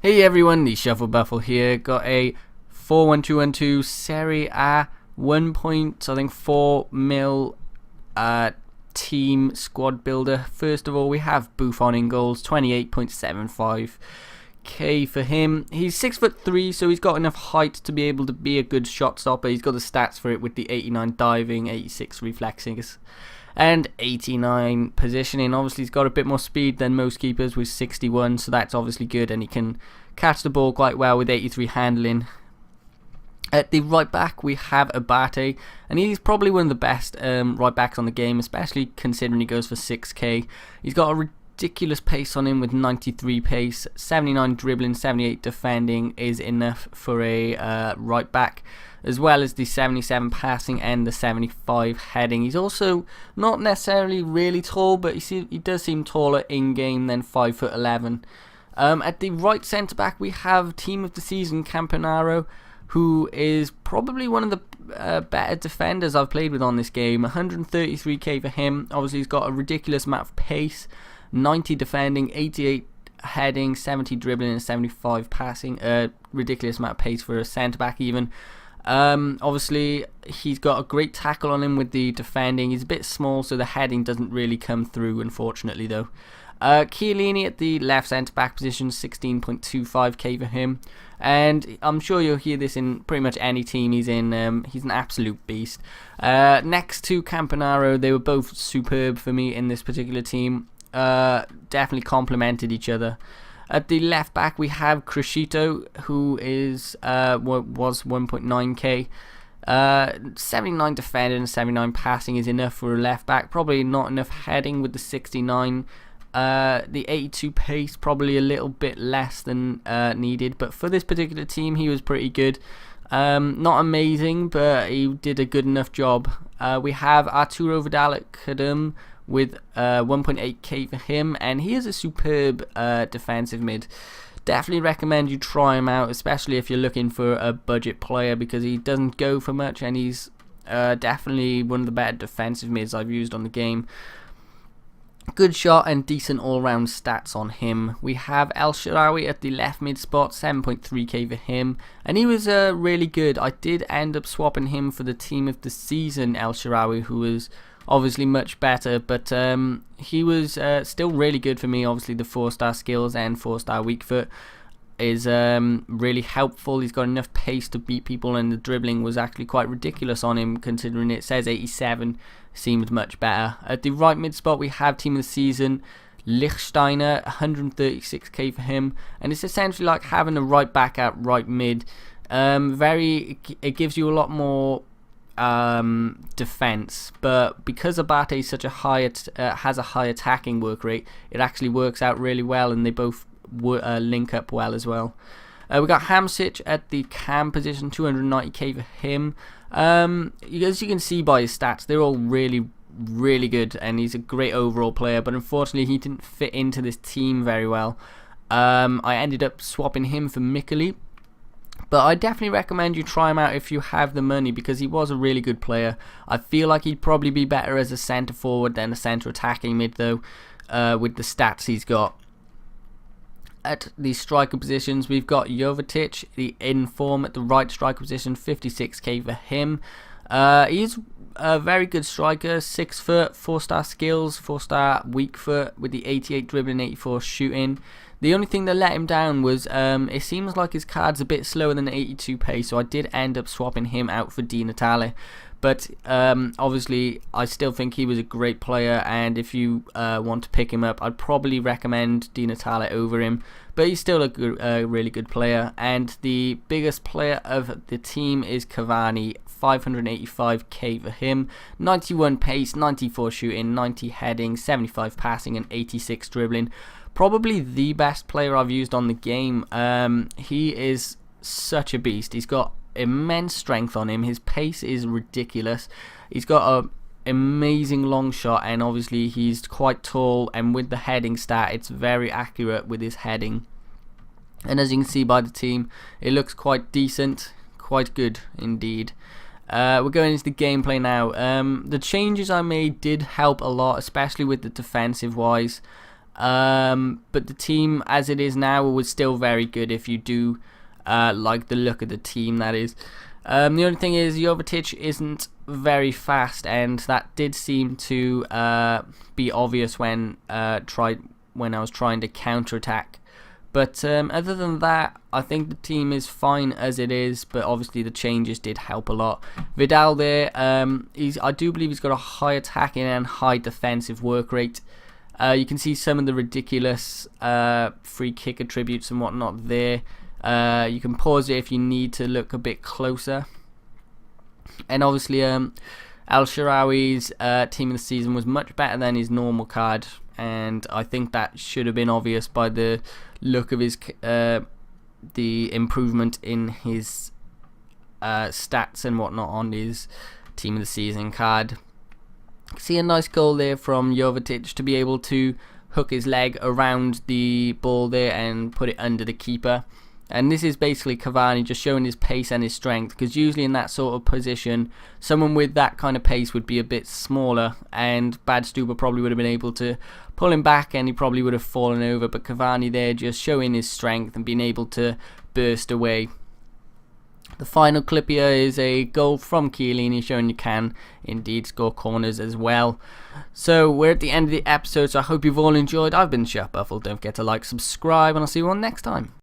Hey everyone, TheShuffleBuffle here. Got a 4-1-2-1-2 Serie A 1.4 mil team squad builder. First of all, we have Buffon in goals, 28.75k for him. He's 6'3", so he's got enough height to be able to be a good shot stopper. He's got the stats for it with the 89 diving, 86 reflexing, and 89 positioning. Obviously he's got a bit more speed than most keepers with 61, so that's obviously good, and he can catch the ball quite well with 83 handling. At the right back we have Abate, and he's probably one of the best right backs on the game, especially considering he goes for 6k. He's got a ridiculous pace on him with 93 pace, 79 dribbling, 78 defending is enough for a right back, as well as the 77 passing and the 75 heading. He's also not necessarily really tall, but he does seem taller in game than 5'11". At the right centre back we have team of the season Campanaro, who is probably one of the better defenders I've played with on this game. 133k for him. Obviously he's got a ridiculous amount of pace, 90 defending, 88 heading, 70 dribbling and 75 passing. Ridiculous amount of pace for a centre back even. Obviously he's got a great tackle on him with the defending. He's a bit small, so the heading doesn't really come through, unfortunately though. Chiellini at the left centre back position, 16.25k for him, and I'm sure you'll hear this in pretty much any team he's in. He's an absolute beast. Next to Campanaro, they were both superb for me in this particular team. Definitely complemented each other. At the left back we have Crescito, who is was 1.9k. 79 defending and 79 passing is enough for a left back. Probably not enough heading with the 69. The 82 pace probably a little bit less than needed, but for this particular team he was pretty good. Not amazing, but he did a good enough job. We have Arturo Vidal at Kadum with 1.8k for him, and he is a superb defensive mid. Definitely recommend you try him out, especially if you're looking for a budget player, because he doesn't go for much and he's definitely one of the better defensive mids I've used on the game. Good shot and decent all-round stats on him. We have El Shaarawy at the left mid spot, 7.3k for him, and he was really good. I did end up swapping him for the team of the season El Shaarawy, who was obviously much better, but he was still really good for me. Obviously the 4-star skills and 4-star weak foot is really helpful. He's got enough pace to beat people, and the dribbling was actually quite ridiculous on him, considering it says 87. Seemed much better. At the right mid spot we have team of the season Lichtsteiner, 136k for him, and it's essentially like having a right back at right mid. It gives you a lot more defense, but because Abate is such a high has a high attacking work rate, it actually works out really well, and they both link up well as well. We got Hamsik at the cam position, 290k for him. As you can see by his stats, they're all really good, and he's a great overall player, but unfortunately he didn't fit into this team very well. I ended up swapping him for Mikeli, but I definitely recommend you try him out if you have the money, because he was a really good player. I feel like he'd probably be better as a centre forward than a centre attacking mid though, with the stats he's got. At the striker positions we've got Jovetic, the inform at the right striker position, 56k for him. He's a very good striker, 6 foot, 4-star skills, 4-star weak foot with the 88 dribbling, 84 shooting. The only thing that let him down was it seems like his card's a bit slower than 82 pace, so I did end up swapping him out for Di Natale. But obviously I still think he was a great player, and if you want to pick him up, I'd probably recommend Di Natale over him. But he's still a really good player. And the biggest player of the team is Cavani, 585k for him, 91 pace, 94 shooting, 90 heading, 75 passing and 86 dribbling. Probably the best player I've used on the game. He is such a beast. He's got immense strength on him. His pace is ridiculous. He's got a amazing long shot, and obviously he's quite tall, and with the heading stat it's very accurate with his heading. And as you can see by the team, it looks quite decent, quite good indeed. We're going into the gameplay now. The changes I made did help a lot, especially with the defensive wise. but the team as it is now was still very good if you do like the look of the team, that is. The only thing is Jovetic isn't very fast, and that did seem to be obvious when I was trying to counterattack. But other than that, I think the team is fine as it is, but obviously the changes did help a lot. Vidal there, I do believe he's got a high attacking and high defensive work rate. You can see some of the ridiculous free kick attributes and whatnot there. You can pause it if you need to look a bit closer. And obviously Al Shaarawy's team of the season was much better than his normal card, and I think that should have been obvious by the look of his the improvement in his stats and whatnot on his team of the season card. See a nice goal there from Jovetic to be able to hook his leg around the ball there and put it under the keeper. And this is basically Cavani just showing his pace and his strength, because usually in that sort of position, someone with that kind of pace would be a bit smaller, and Badstuber probably would have been able to pull him back and he probably would have fallen over. But Cavani there just showing his strength and being able to burst away. The final clip here is a goal from Chiellini showing you can indeed score corners as well. So we're at the end of the episode, so I hope you've all enjoyed. I've been TheShuffleBuffle. Don't forget to like, subscribe, and I'll see you all next time.